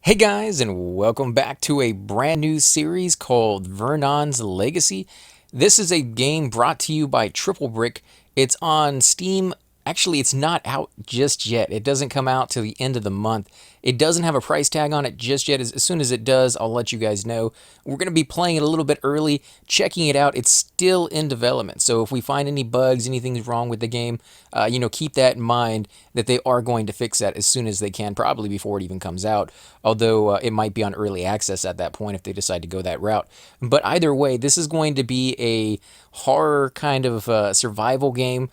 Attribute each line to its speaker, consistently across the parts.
Speaker 1: Hey guys, and welcome back to a brand new series called Vernon's Legacy. This is a game brought to you by Triple Brick. It's on Steam. Actually, it's not out just yet. It doesn't come out till the end of the month. It doesn't have a price tag on it just yet. As soon as it does, I'll let you guys know. We're going to be playing it a little bit early, checking it out. It's still in development. So if we find any bugs, anything's wrong with the game, keep that in mind that they are going to fix that as soon as they can, probably before it even comes out. Although it might be on early access at that point if they decide to go that route. But either way, this is going to be a horror kind of survival game.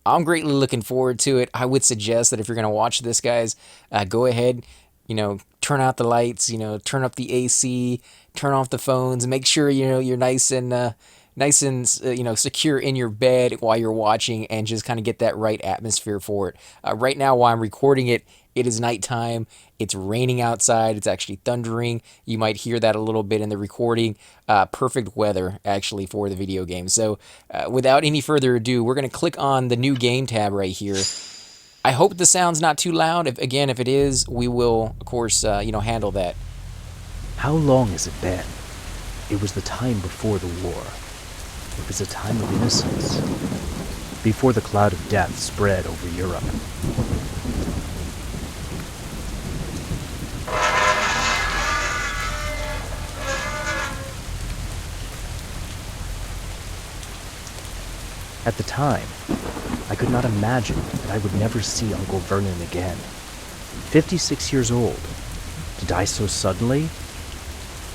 Speaker 1: I'm greatly looking forward to it. I would suggest that if you're going to watch this, guys, go ahead, turn out the lights, turn up the AC, turn off the phones, and make sure, you're nice and secure in your bed while you're watching, and just kind of get that right atmosphere for it. Right now, while I'm recording it, it is nighttime. It's raining outside. It's actually thundering. You might hear that a little bit in the recording. Perfect weather, actually, for the video game. So without any further ado, we're going to click on the new game tab right here. I hope the sound's not too loud. If it is, we will, of course, handle that.
Speaker 2: How long has it been? It was the time before the war. It was a time of innocence, before the cloud of death spread over Europe. At the time, I could not imagine that I would never see Uncle Vernon again. 56 years old. To die so suddenly?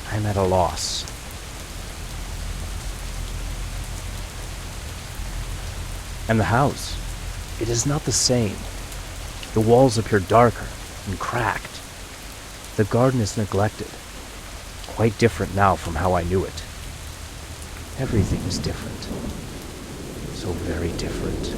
Speaker 2: I am at a loss. And the house, it is not the same. The walls appear darker and cracked. The garden is neglected, quite different now from how I knew it. Everything is different, so very different.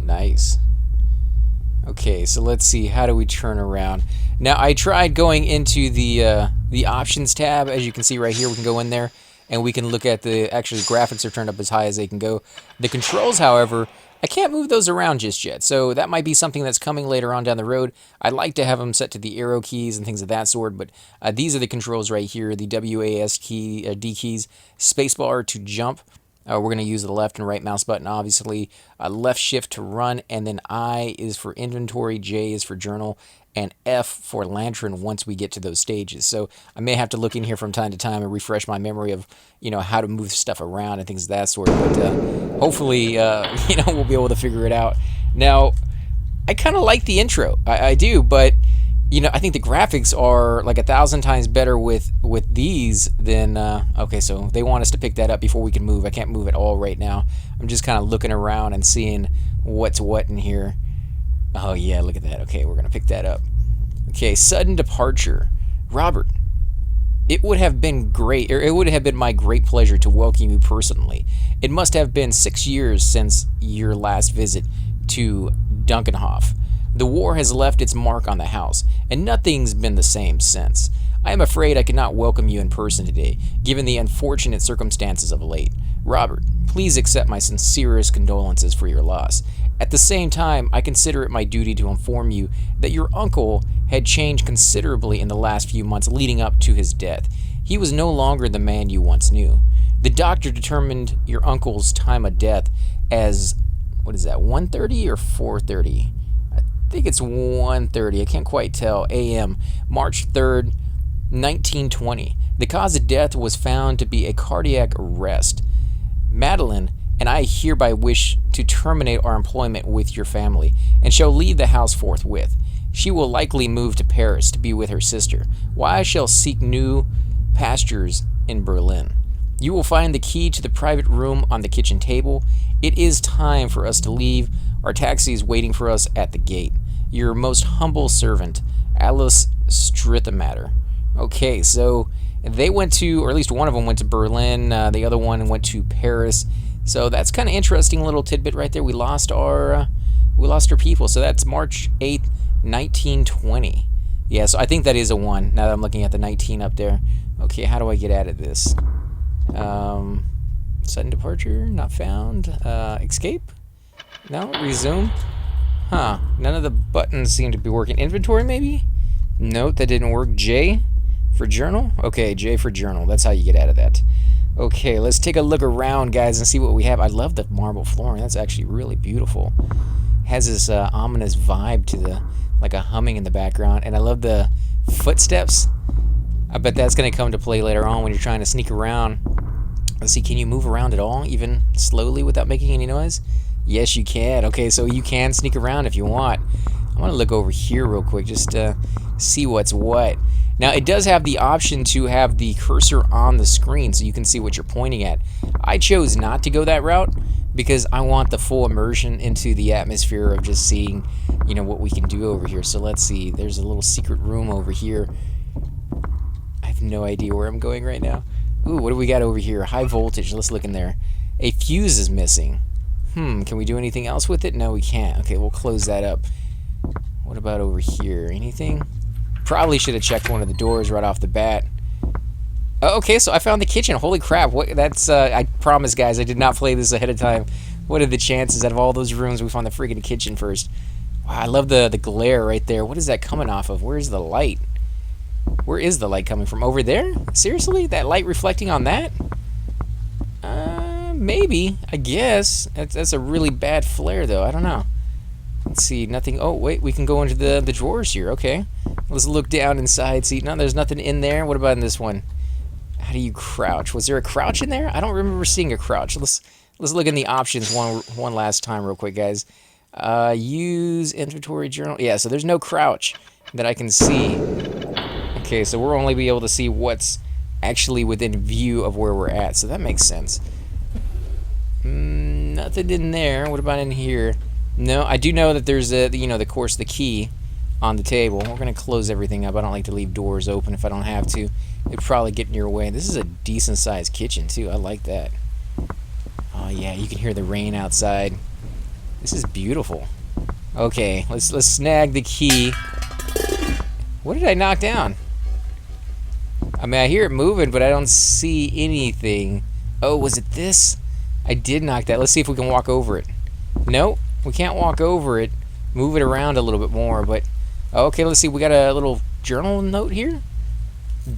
Speaker 1: Nice. Okay, so let's see. How do we turn around? Now, I tried going into the options tab. As you can see right here, we can go in there and we can look at actually graphics are turned up as high as they can go. The controls, however, I can't move those around just yet. So that might be something that's coming later on down the road. I'd like to have them set to the arrow keys and things of that sort, but these are the controls right here, the WAS key, D keys, spacebar to jump. We're going to use the left and right mouse button, obviously. Left shift to run, and then I is for inventory, J is for journal, and F for lantern once we get to those stages. So I may have to look in here from time to time and refresh my memory of, how to move stuff around and things of that sort. But hopefully, we'll be able to figure it out. Now, I kind of like the intro. I do, but I think the graphics are like 1,000 times better with these than, okay, so they want us to pick that up before we can move. I can't move at all right now. I'm just kind of looking around and seeing what's what in here. Oh yeah, look at that. Okay, we're going to pick that up. Okay, sudden departure. Robert, it would have been great, or it would have been my great pleasure to welcome you personally. It must have been 6 years since your last visit to Duncanhoff. The war has left its mark on the house, and nothing's been the same since. I am afraid I cannot welcome you in person today, given the unfortunate circumstances of late. Robert, please accept my sincerest condolences for your loss. At the same time, I consider it my duty to inform you that your uncle had changed considerably in the last few months leading up to his death. He was no longer the man you once knew. The doctor determined your uncle's time of death as, 1:30 or 4:30? I think it's 1:30, I can't quite tell, a.m., March 3rd, 1920. The cause of death was found to be a cardiac arrest. Madeline and I hereby wish to terminate our employment with your family and shall leave the house forthwith. She will likely move to Paris to be with her sister, while I shall seek new pastures in Berlin. You will find the key to the private room on the kitchen table. It is time for us to leave. Our taxi is waiting for us at the gate. Your most humble servant, Alice Strithamatter. Okay, so they went to, or at least one of them went to Berlin. The other one went to Paris. So that's kind of interesting little tidbit right there. We lost our people. So that's March 8th, 1920. Yeah, so I think that is a 1, now that I'm looking at the 19 up there. Okay, how do I get out of this? Sudden departure, not found. Escape? No, resume? Huh, none of the buttons seem to be working. Inventory, maybe? Note, that didn't work. J for journal? Okay, J for journal. That's how you get out of that. Okay, let's take a look around, guys, and see what we have. I love the marble flooring. That's actually really beautiful. Has this ominous vibe to the, like a humming in the background. And I love the footsteps. I bet that's going to come to play later on when you're trying to sneak around. Let's see, can you move around at all, even slowly without making any noise? Yes, you can. Okay, so you can sneak around if you want. I want to look over here real quick just to see what's what. Now, it does have the option to have the cursor on the screen so you can see what you're pointing at. I chose not to go that route because I want the full immersion into the atmosphere of just seeing, you know, what we can do over here. So let's see. There's a little secret room over here. I have no idea where I'm going right now. Ooh, what do we got over here? High voltage. Let's look in there. A fuse is missing. Can we do anything else with it? No, we can't. Okay, we'll close that up. What about over here? Anything? Probably should have checked one of the doors right off the bat. Oh, okay, so I found the kitchen. Holy crap. What? That's, I promise, guys, I did not play this ahead of time. What are the chances out of all those rooms we found the freaking kitchen first? Wow, I love the glare right there. What is that coming off of? Where's the light? Where is the light coming from? Over there? Seriously? That light reflecting on that? Maybe. I guess. That's a really bad flare, though. I don't know. Let's see. Nothing. Oh, wait. We can go into the drawers here. Okay. Let's look down inside. See, no, there's nothing in there. What about in this one? How do you crouch? Was there a crouch in there? I don't remember seeing a crouch. Let's look in the options one last time real quick, guys. Use inventory journal. Yeah, so there's no crouch that I can see. Okay, so we'll only be able to see what's actually within view of where we're at, so that makes sense. Nothing in there. What about in here? No, I do know that there's the key on the table. We're gonna close everything up. I don't like to leave doors open if I don't have to. It'd probably get in your way. This is a decent sized kitchen too. I like that. Oh yeah, you can hear the rain outside. This is beautiful. Okay, let's snag the key. What did I knock down? I mean, I hear it moving, but I don't see anything. Oh, was it this? I did knock that. Let's see if we can walk over it. Nope, we can't walk over it. Move it around a little bit more, but... Okay, let's see. We got a little journal note here.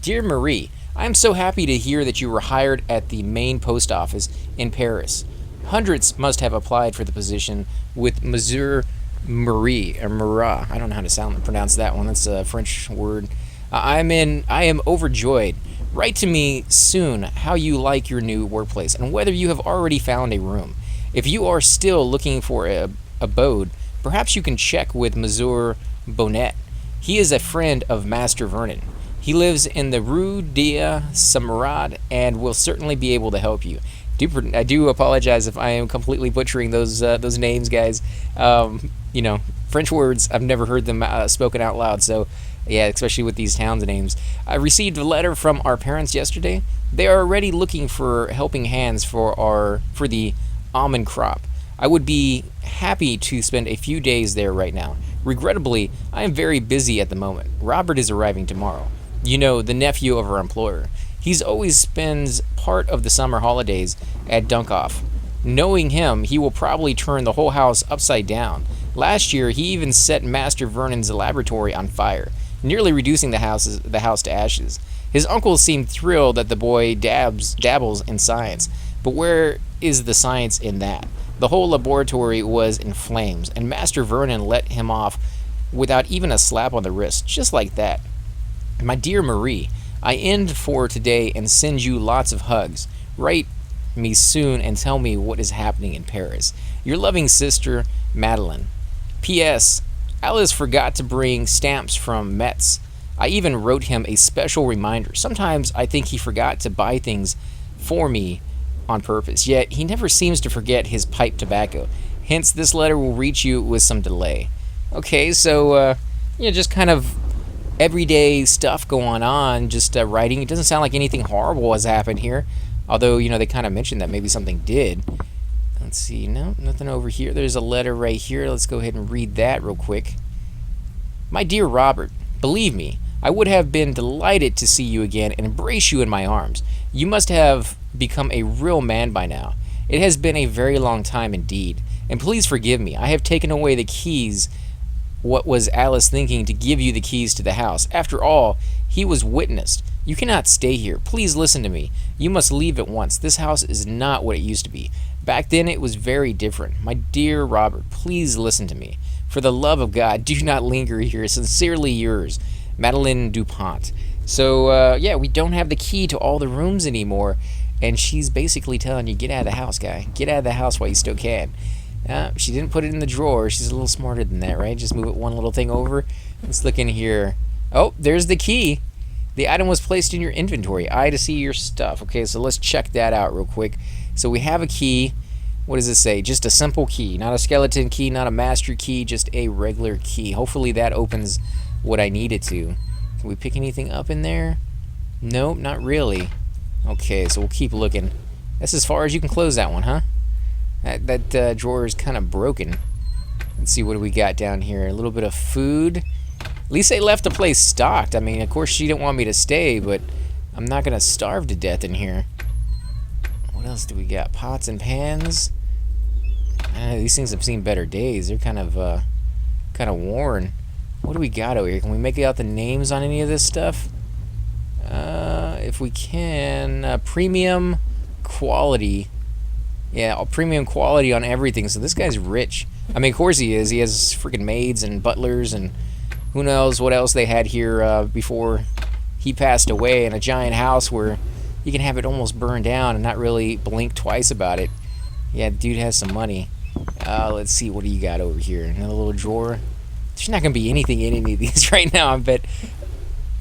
Speaker 1: Dear Marie, I am so happy to hear that you were hired at the main post office in Paris. Hundreds must have applied for the position with Monsieur Marie, or Marat. I don't know how to pronounce that one. That's a French word. I am overjoyed. Write to me soon how you like your new workplace and whether you have already found a room. If you are still looking for a abode, perhaps you can check with Monsieur Bonnet. He is a friend of Master Vernon. He lives in the Rue des Samarades and will certainly be able to help you. I do apologize if I am completely butchering those names, guys. You know, French words, I've never heard them spoken out loud, so yeah, especially with these towns names. I received a letter from our parents yesterday. They are already looking for helping hands for the almond crop. I would be happy to spend a few days there right now. Regrettably, I am very busy at the moment. Robert is arriving tomorrow. You know, the nephew of our employer. He's always spends part of the summer holidays at Dunkoff. Knowing him, he will probably turn the whole house upside down. Last year, he even set Master Vernon's laboratory on fire, nearly reducing the house to ashes. His uncle seemed thrilled that the boy dabbles in science, but where is the science in that? The whole laboratory was in flames, and Master Vernon let him off without even a slap on the wrist, just like that. My dear Marie, I end for today and send you lots of hugs. Write me soon and tell me what is happening in Paris. Your loving sister, Madeline. P.S. Alice forgot to bring stamps from Metz. I even wrote him a special reminder. Sometimes I think he forgot to buy things for me on purpose, yet he never seems to forget his pipe tobacco. Hence, this letter will reach you with some delay. Okay, so, just kind of everyday stuff going on, just writing. It doesn't sound like anything horrible has happened here, although, they kind of mentioned that maybe something did. Let's see, no, nothing over here. There's a letter right here. Let's go ahead and read that real quick. My dear Robert, believe me, I would have been delighted to see you again and embrace you in my arms. You must have become a real man by now. It has been a very long time indeed. And please forgive me. I have taken away the keys. What was Alice thinking to give you the keys to the house? After all, he was witnessed. You cannot stay here. Please listen to me. You must leave at once. This house is not what it used to be. Back then it was very different. My dear Robert, please listen to me. For the love of God, do not linger here. Sincerely yours, Madeline Dupont. So, yeah, we don't have the key to all the rooms anymore. And she's basically telling you, get out of the house, guy. Get out of the house while you still can. She didn't put it in the drawer. She's a little smarter than that, right? Just move it one little thing over. Let's look in here. Oh, there's the key. The item was placed in your inventory. I to see your stuff. Okay, so let's check that out real quick. So we have a key. What does it say? Just a simple key. Not a skeleton key, not a master key, just a regular key. Hopefully that opens what I need it to. Can we pick anything up in there? Nope, not really. Okay, so we'll keep looking. That's as far as you can close that one, huh? That drawer is kind of broken. Let's see, what do we got down here? A little bit of food. At least they left the place stocked. I mean, of course she didn't want me to stay, but I'm not going to starve to death in here. What else do we got? Pots and pans. These things have seen better days. They're kind of worn. What do we got over here? Can we make out the names on any of this stuff? If we can, premium quality. Yeah, premium quality on everything. So this guy's rich. I mean, of course he is. He has freaking maids and butlers and who knows what else they had here before he passed away, in a giant house where you can have it almost burned down and not really blink twice about it. Yeah, dude has some money. Let's see, what do you got over here? Another little drawer. There's not going to be anything in any of these right now, I bet.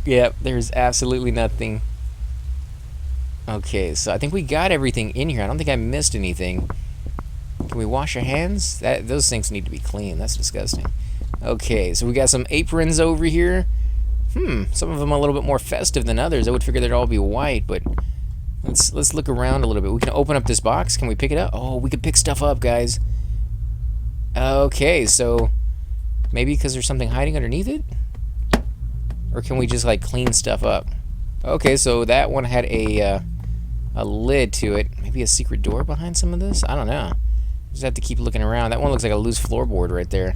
Speaker 1: Yeah, there's absolutely nothing. Okay, so I think we got everything in here. I don't think I missed anything. Can we wash our hands? Those things need to be clean. That's disgusting. Okay, so we got some aprons over here. Some of them a little bit more festive than others. I would figure they'd all be white, but let's look around a little bit. We can open up this box. Can we pick it up? Oh, we can pick stuff up, guys. Okay, so maybe because there's something hiding underneath it? Or can we just, like, clean stuff up? Okay, so that one had a lid to it. Maybe a secret door behind some of this? I don't know. Just have to keep looking around. That one looks like a loose floorboard right there.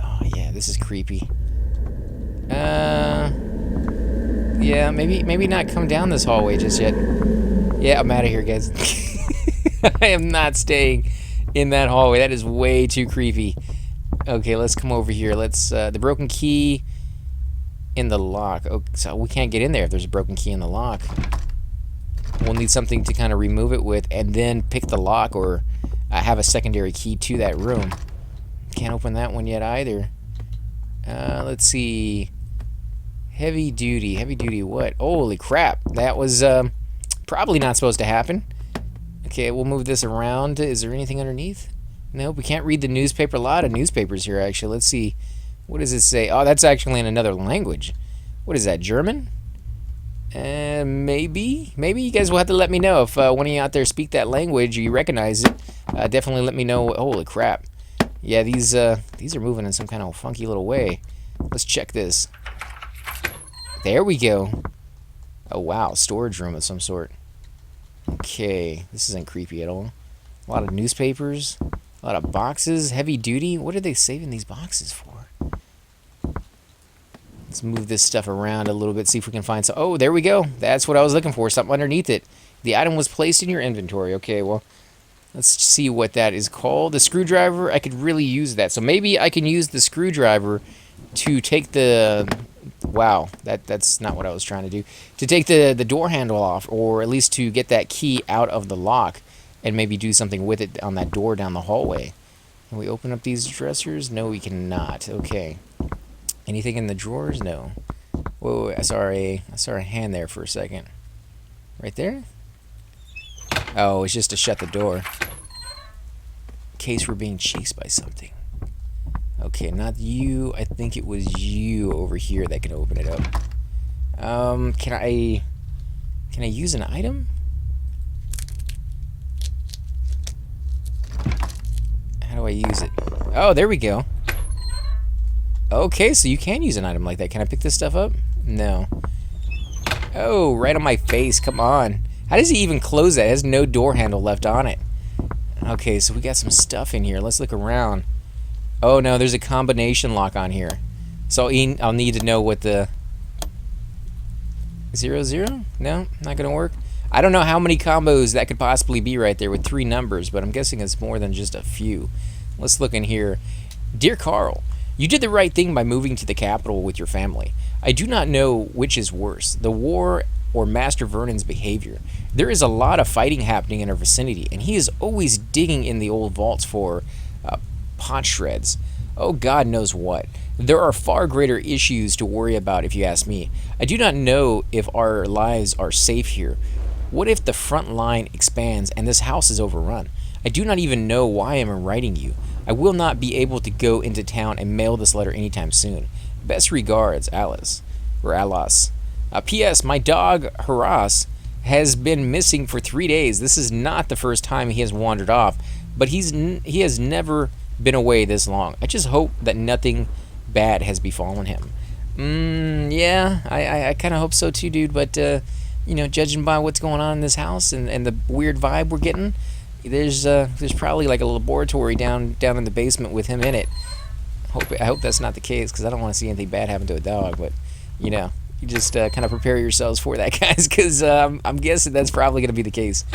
Speaker 1: Oh, yeah, this is creepy. Yeah, maybe not come down this hallway just yet. Yeah, I'm out of here, guys. I am not staying in that hallway. That is way too creepy. Okay, let's come over here. Let's, the broken key in the lock. Oh, so we can't get in there if there's a broken key in the lock. We'll need something to kind of remove it with and then pick the lock or have a secondary key to that room. Can't open that one yet either. Let's see. Heavy duty. Heavy duty what? Holy crap. That was probably not supposed to happen. Okay, we'll move this around. Is there anything underneath? Nope, we can't read the newspaper. A lot of newspapers here, actually. Let's see. What does it say? Oh, that's actually in another language. What is that, German? Maybe. Maybe you guys will have to let me know if one of you out there speak that language or you recognize it. Definitely let me know. Holy crap. Yeah, these are moving in some kind of funky little way. Let's check this. There we go. Oh, wow. Storage room of some sort. Okay. This isn't creepy at all. A lot of newspapers. A lot of boxes. Heavy duty. What are they saving these boxes for? Let's move this stuff around a little bit, see if we can find some. Oh, there we go. That's what I was looking for. Something underneath it. The item was placed in your inventory. Okay, well, let's see what that is called. The screwdriver. I could really use that. So maybe I can use the screwdriver to take the... Wow, that's not what I was trying to do. To take the door handle off, or at least to get that key out of the lock and maybe do something with it on that door down the hallway. Can we open up these dressers? No, we cannot. Okay. Anything in the drawers? No. Whoa, I saw a hand there for a second. Right there? Oh, it's just to shut the door. In case we're being chased by something. Okay, not you. I think it was you over here that can open it up. Can I use an item? How do I use it? Oh, there we go. Okay, so you can use an item like that. Can I pick this stuff up? No. Oh, right on my face. Come on. How does he even close that? It has no door handle left on it. Okay, so we got some stuff in here. Let's look around. Oh, no, there's a combination lock on here. So I'll need to know what the... 0, 0? No, not going to work. I don't know how many combos that could possibly be right there with 3 numbers, but I'm guessing it's more than just a few. Let's look in here. Dear Carl, you did the right thing by moving to the capital with your family. I do not know which is worse, the war or Master Vernon's behavior. There is a lot of fighting happening in our vicinity, and he is always digging in the old vaults for pot shreds. Oh, God knows what. There are far greater issues to worry about if you ask me. I do not know if our lives are safe here. What if the front line expands and this house is overrun? I do not even know why I am writing you. I will not be able to go into town and mail this letter anytime soon. Best regards, Alice. Or Alas. P.S. My dog, Haras, has been missing for 3 days. This is not the first time he has wandered off, but he has never been away this long. I just hope that nothing bad has befallen him. Yeah, I kind of hope so too, dude, but, you know, judging by what's going on in this house and the weird vibe we're getting, there's probably like a laboratory down in the basement with him in it. I hope that's not the case, because I don't want to see anything bad happen to a dog, but, you know, you just kind of prepare yourselves for that, guys, because I'm guessing that's probably going to be the case.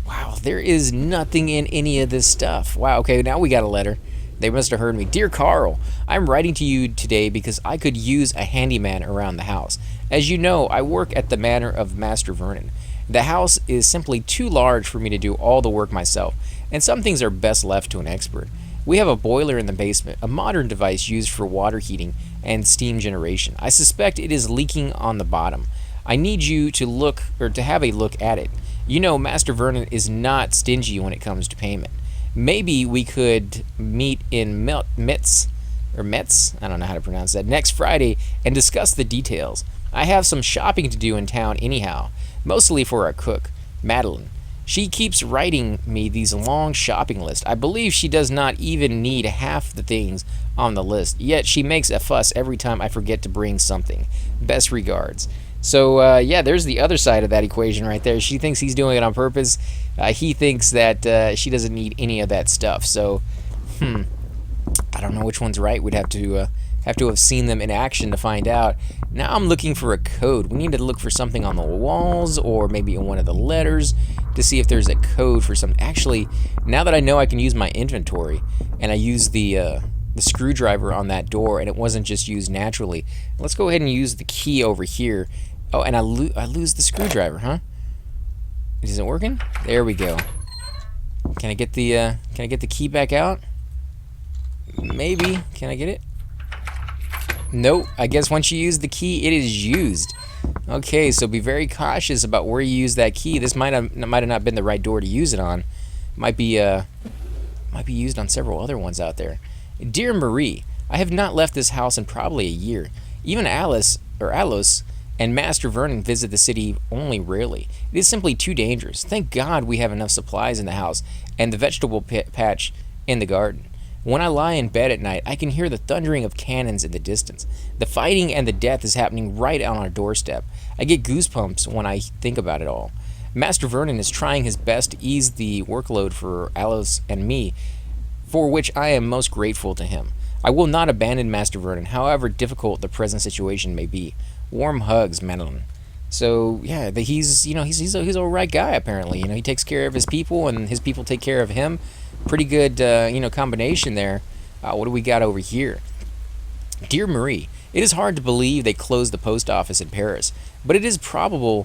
Speaker 1: Wow, there is nothing in any of this stuff. Wow, okay, now we got a letter. They must have heard me. Dear Carl, I'm writing to you today because I could use a handyman around the house. As you know, I work at the manor of Master Vernon. The house is simply too large for me to do all the work myself, and some things are best left to an expert. We have a boiler in the basement, a modern device used for water heating and steam generation. I suspect it is leaking on the bottom. I need you to have a look at it. You know, Master Vernon is not stingy when it comes to payment. Maybe we could meet in Metz, I don't know how to pronounce that, next Friday and discuss the details. I have some shopping to do in town anyhow, mostly for our cook, Madeline. She keeps writing me these long shopping lists. I believe she does not even need half the things on the list, yet she makes a fuss every time I forget to bring something. Best regards. So, yeah, there's the other side of that equation right there. She thinks he's doing it on purpose. He thinks that she doesn't need any of that stuff. So, I don't know which one's right. We'd have to have seen them in action to find out. Now I'm looking for a code. We need to look for something on the walls or maybe in one of the letters to see if there's a code for something. Actually, now that I know I can use my inventory and I use the screwdriver on that door and it wasn't just used naturally, let's go ahead and use the key over here. Oh, and I lose the screwdriver, huh? Is it working? There we go. Can I get the key back out? Maybe. Can I get it? Nope. I guess once you use the key, it is used. Okay, so be very cautious about where you use that key. This might have not been the right door to use it on. Might be used on several other ones out there. Dear Marie, I have not left this house in probably a year. Even Alos and Master Vernon visit the city only rarely. It is simply too dangerous. Thank God we have enough supplies in the house and the vegetable patch in the garden. When I lie in bed at night, I can hear the thundering of cannons in the distance. The fighting and the death is happening right on our doorstep. I get goosebumps when I think about it all. Master Vernon is trying his best to ease the workload for Alos and me, for which I am most grateful to him. I will not abandon Master Vernon, however difficult the present situation may be. Warm hugs, Madeline. So yeah, he's a alright guy apparently. You know, he takes care of his people, and his people take care of him. Pretty good, combination there. What do we got over here? Dear Marie, it is hard to believe they closed the post office in Paris, but it is probably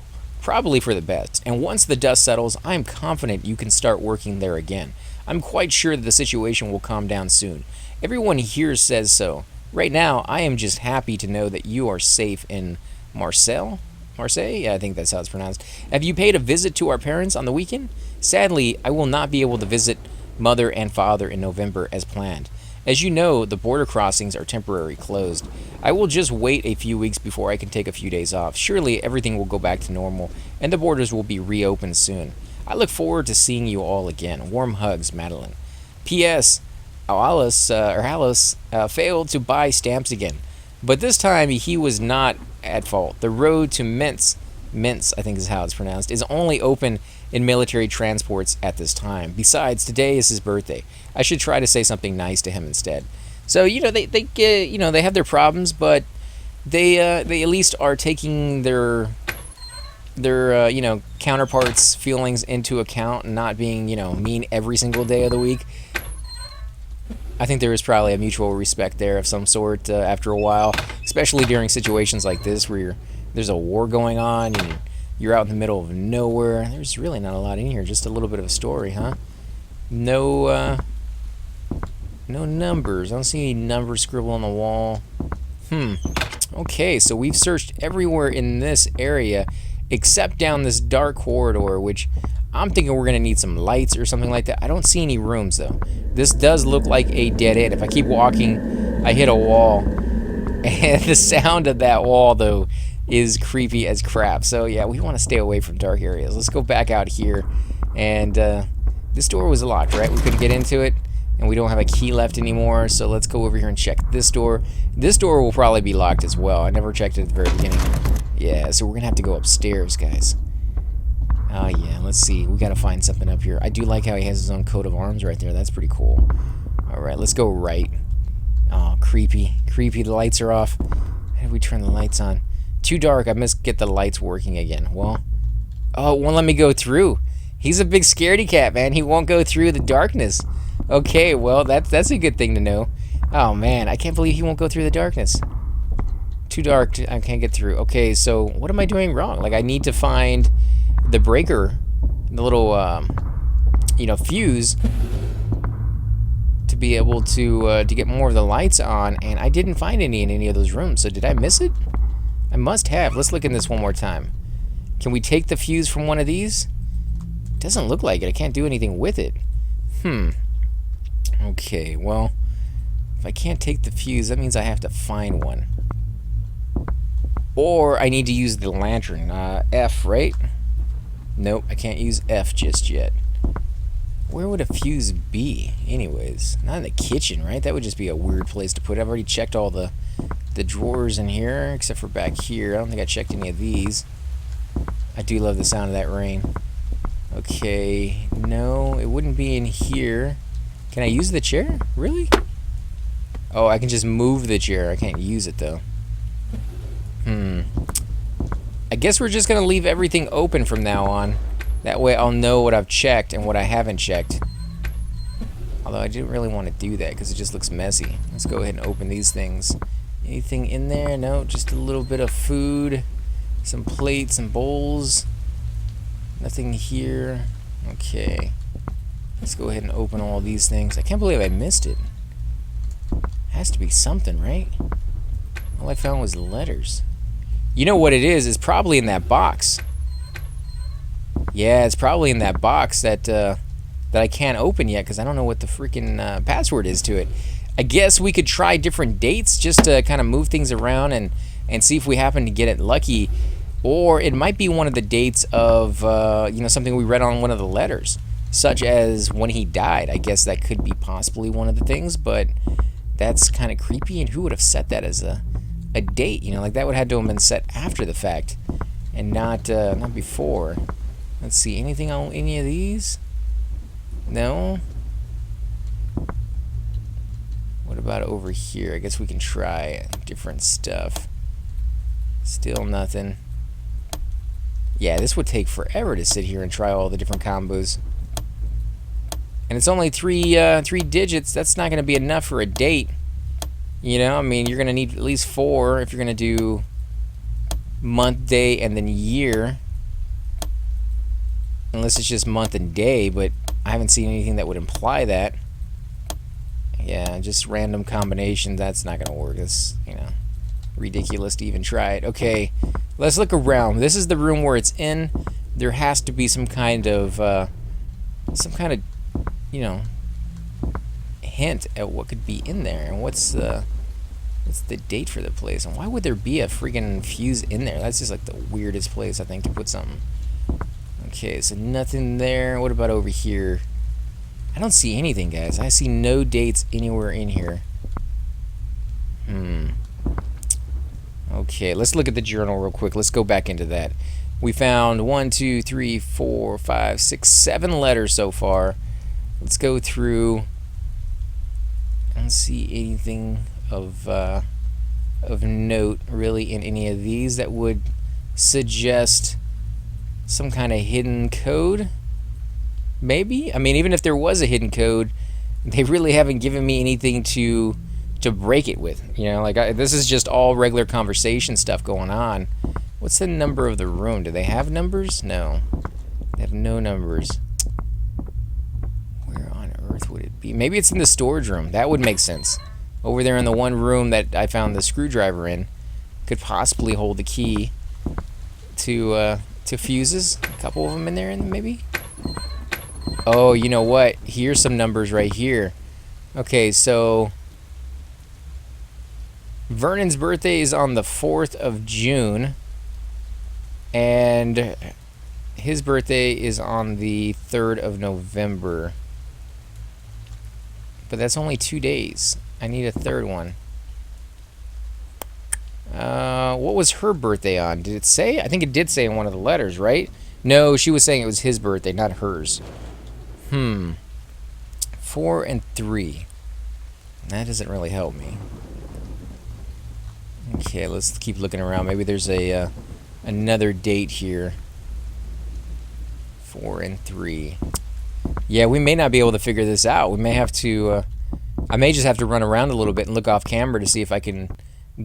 Speaker 1: for the best. And once the dust settles, I am confident you can start working there again. I'm quite sure that the situation will calm down soon. Everyone here says so. Right now, I am just happy to know that you are safe in Marseille? Yeah, I think that's how it's pronounced. Have you paid a visit to our parents on the weekend? Sadly, I will not be able to visit Mother and Father in November as planned. As you know, the border crossings are temporarily closed. I will just wait a few weeks before I can take a few days off. Surely everything will go back to normal, and the borders will be reopened soon. I look forward to seeing you all again. Warm hugs, Madeline. P.S. Halos failed to buy stamps again. But this time he was not at fault. The road to Minsk, I think is how it's pronounced, is only open in military transports at this time. Besides, today is his birthday. I should try to say something nice to him instead. So they get, they have their problems, but they at least are taking their counterparts' feelings into account and not being mean every single day of the week. I think there is probably a mutual respect there of some sort after a while, especially during situations like this where there's a war going on and you're out in the middle of nowhere. There's really not a lot in here, just a little bit of a story, huh? No numbers. I don't see any numbers scribbled on the wall. Okay, so we've searched everywhere in this area except down this dark corridor, which I'm thinking we're going to need some lights or something like that. I don't see any rooms, though. This does look like a dead end. If I keep walking, I hit a wall. And the sound of that wall, though, is creepy as crap. So, yeah, we want to stay away from dark areas. Let's go back out here. And this door was locked, right? We couldn't get into it. And we don't have a key left anymore. So let's go over here and check this door. This door will probably be locked as well. I never checked it at the very beginning. Yeah, so we're going to have to go upstairs, guys. Oh, yeah, let's see. We got to find something up here. I do like how he has his own coat of arms right there. That's pretty cool. All right, let's go right. Oh, creepy. Creepy. The lights are off. How do we turn the lights on? Too dark. I must get the lights working again. Well, oh, it won't let me go through. He's a big scaredy cat, man. He won't go through the darkness. Okay, well, that's a good thing to know. Oh, man, I can't believe he won't go through the darkness. Too dark. I can't get through. Okay, so what am I doing wrong? Like, I need to find the breaker, the little, fuse to be able to get more of the lights on, and I didn't find any in any of those rooms. So did I miss it? I must have. Let's look in this one more time. Can we take the fuse from one of these? Doesn't look like it. I can't do anything with it. Okay, well, if I can't take the fuse, that means I have to find one. Or I need to use the lantern. F, right? Nope, I can't use F just yet. Where would a fuse be, anyways? Not in the kitchen, right? That would just be a weird place to put it. I've already checked all the drawers in here, except for back here. I don't think I checked any of these. I do love the sound of that rain. Okay, no, it wouldn't be in here. Can I use the chair? Really? Oh, I can just move the chair. I can't use it, though. I guess we're just going to leave everything open from now on. That way I'll know what I've checked and what I haven't checked. Although I didn't really want to do that because it just looks messy. Let's go ahead and open these things. Anything in there? No, just a little bit of food. Some plates and bowls. Nothing here. Okay. Let's go ahead and open all these things. I can't believe I missed it. Has to be something, right? All I found was letters. You know what it is? It's probably in that box. Yeah, it's probably in that box that I can't open yet because I don't know what the freaking password is to it. I guess we could try different dates just to kind of move things around and see if we happen to get it lucky. Or it might be one of the dates of something we read on one of the letters, such as when he died. I guess that could be possibly one of the things, but that's kind of creepy. And who would have set that as a date? Like that would have to have been set after the fact and not before. Let's see, anything on any of these? No. What about over here? I guess we can try different stuff. Still nothing. Yeah, this would take forever to sit here and try all the different combos. And it's only three digits. That's not going to be enough for a date. I mean, you're going to need at least 4 if you're going to do month, day, and then year. Unless it's just month and day, but I haven't seen anything that would imply that. Yeah, just random combinations. That's not going to work. It's, ridiculous to even try it. Okay, let's look around. This is the room where it's in. There has to be some kind of hint at what could be in there. And what's the date for the place? And why would there be a freaking fuse in there? That's just like the weirdest place, I think, to put something. Okay, so nothing there. What about over here? I don't see anything, guys. I see no dates anywhere in here. Okay, let's look at the journal real quick. Let's go back into that. We found 1, 2, 3, 4, 5, 6, 7 letters so far. Let's go through. I don't see anything of note really in any of these that would suggest some kind of hidden code. Maybe? I mean, even if there was a hidden code, they really haven't given me anything to break it with. You know, like this is just all regular conversation stuff going on. What's the number of the room? Do they have numbers? No. They have no numbers. Where on earth would it be? Maybe it's in the storage room. That would make sense. Over there in the one room that I found the screwdriver in. Could possibly hold the key to fuses. A couple of them in there, maybe? Oh, you know what? Here's some numbers right here. Okay, so Vernon's birthday is on the 4th of June, and his birthday is on the 3rd of November. But that's only 2 days. I need a third one. What was her birthday on? Did it say? I think it did say in one of the letters, right? No, she was saying it was his birthday, not hers. 4 and 3. That doesn't really help me. Okay, let's keep looking around. Maybe there's a another date here. 4 and 3. Yeah, we may not be able to figure this out. We may have to. I may just have to run around a little bit and look off camera to see if I can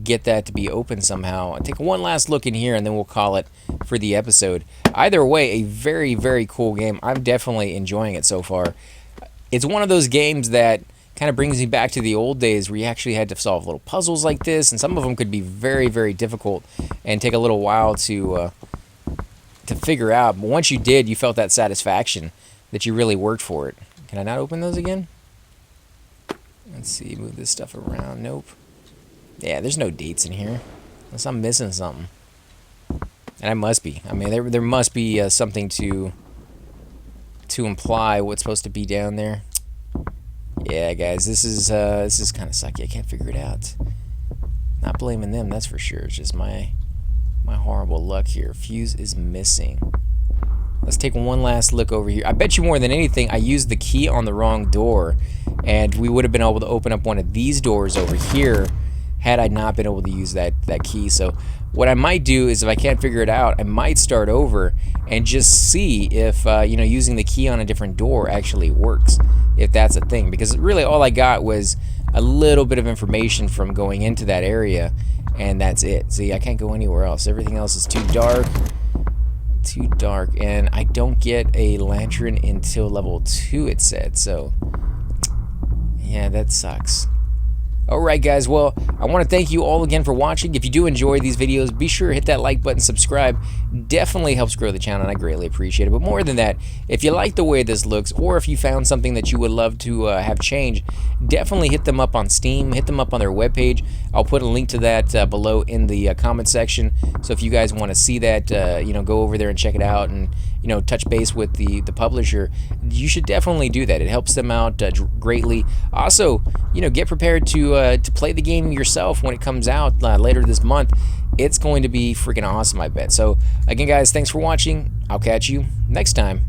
Speaker 1: get that to be open somehow. I'll take one last look in here and then we'll call it for the episode. Either way, a very, very cool game. I'm definitely enjoying it so far. It's one of those games that kind of brings me back to the old days where you actually had to solve little puzzles like this, and some of them could be very, very difficult and take a little while to figure out. But once you did, you felt that satisfaction that you really worked for it. Can I not open those again? Let's see, move this stuff around. Nope. Yeah, there's no dates in here. Unless I'm missing something. And I must be. I mean, there must be something to imply what's supposed to be down there. Yeah, guys, this is kind of sucky. I can't figure it out. Not blaming them, that's for sure. It's just my horrible luck here. Fuse is missing. Let's take one last look over here. I bet you more than anything, I used the key on the wrong door, and we would have been able to open up one of these doors over here had I not been able to use that key. So what I might do is, if I can't figure it out, I might start over and just see if using the key on a different door actually works, if that's a thing. Because really all I got was a little bit of information from going into that area, and that's it. See, I can't go anywhere else. Everything else is too dark. Too dark, and I don't get a lantern until level 2, it said. So yeah, that sucks. Alright guys, well, I want to thank you all again for watching. If you do enjoy these videos, be sure to hit that like button, subscribe. Definitely helps grow the channel, and I greatly appreciate it. But more than that, if you like the way this looks, or if you found something that you would love to have changed, definitely hit them up on Steam, hit them up on their webpage. I'll put a link to that below in the comment section. So if you guys want to see that, go over there and check it out, and touch base with the publisher, you should definitely do that. It helps them out greatly. Also, get prepared to play the game yourself when it comes out later this month. It's going to be freaking awesome, I bet. So again, guys, thanks for watching. I'll catch you next time.